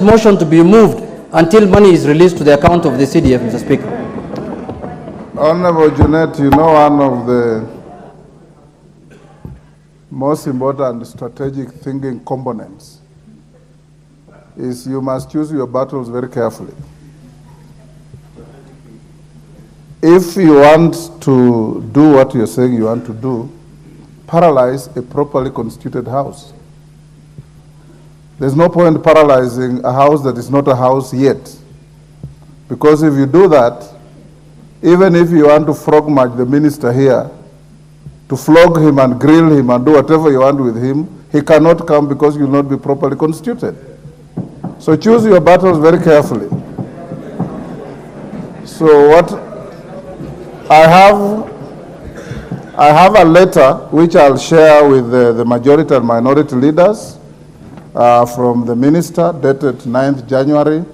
motion to be moved until money is released to the account of the CDF, Mr. Speaker. Honorable Jeanette, you know one of the most important strategic thinking components is you must choose your battles very carefully. If you want to do what you're saying you want to do, paralyze a properly constituted house. There's no point paralyzing a house that is not a house yet. Because if you do that, even if you want to frog march the minister here, to flog him and grill him and do whatever you want with him, he cannot come because you will not be properly constituted. So choose your battles very carefully. So what I have a letter which I'll share with the majority and minority leaders from the minister dated 9th January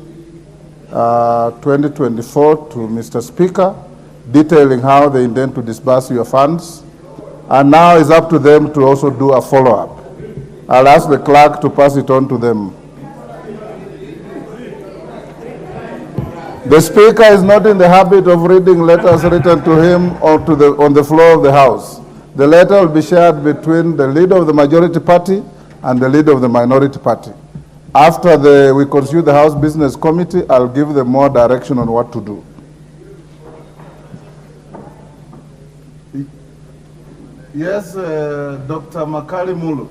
2024 to Mr. Speaker, detailing how they intend to disburse your funds. And now it's up to them to also do a follow-up. I'll ask the clerk to pass it on to them. The Speaker is not in the habit of reading letters written to him or on the floor of the House. The letter will be shared between the leader of the majority party and the leader of the minority party. After we constitute the House Business Committee, I'll give them more direction on what to do. Yes, Dr. Makali Mulu.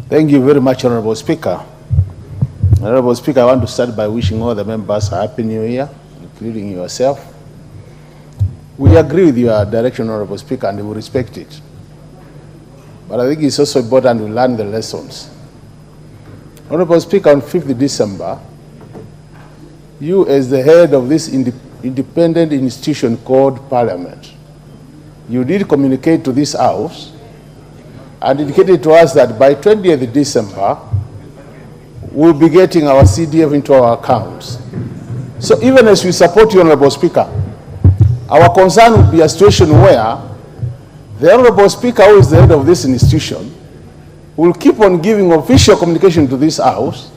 Thank you very much, Honorable Speaker. Honorable Speaker, I want to start by wishing all the members a Happy New Year, including yourself. We agree with your direction, Honorable Speaker, and we respect it. But I think it's also important to learn the lessons. Honorable Speaker, on 5th December, you as the head of this independent institution called Parliament, you did communicate to this House and indicated to us that by 20th December, we'll be getting our CDF into our accounts. So even as we support you, Honorable Speaker, our concern would be a situation where the Honorable Speaker, who is the head of this institution, will keep on giving official communication to this House,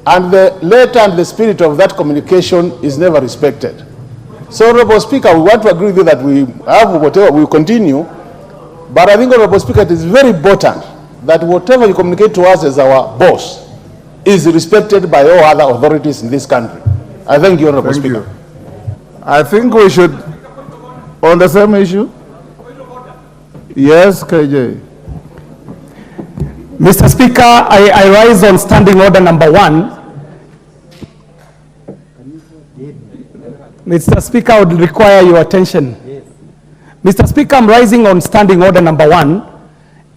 and the letter and the spirit of that communication is never respected. So, Honorable Speaker, we want to agree with you that we have whatever, we continue, but I think, Honorable Speaker, it is very important that whatever you communicate to us as our boss is respected by all other authorities in this country. I thank you, Honorable Speaker. I think we should, on the same issue. Yes, KJ. Mr. Speaker, I rise on standing order number 1. Mr. Speaker, I would require your attention. Yes. Mr. Speaker, I'm rising on standing order number 1,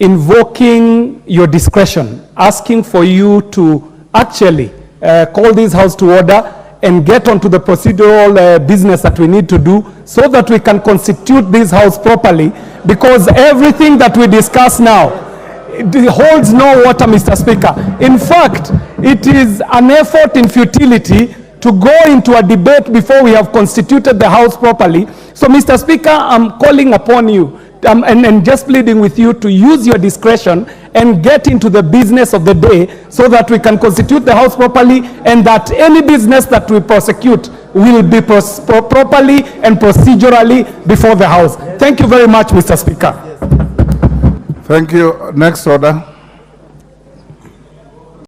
invoking your discretion, asking for you to actually call this House to order and get onto the procedural business that we need to do so that we can constitute this House properly, because everything that we discuss now, it holds no water, Mr. Speaker. In fact, it is an effort in futility to go into a debate before we have constituted the House properly. So, Mr. Speaker, I'm calling upon you and just pleading with you to use your discretion and get into the business of the day so that we can constitute the House properly, and that any business that we prosecute will be properly and procedurally before the House. Thank you very much, Mr. Speaker. Thank you. Next order.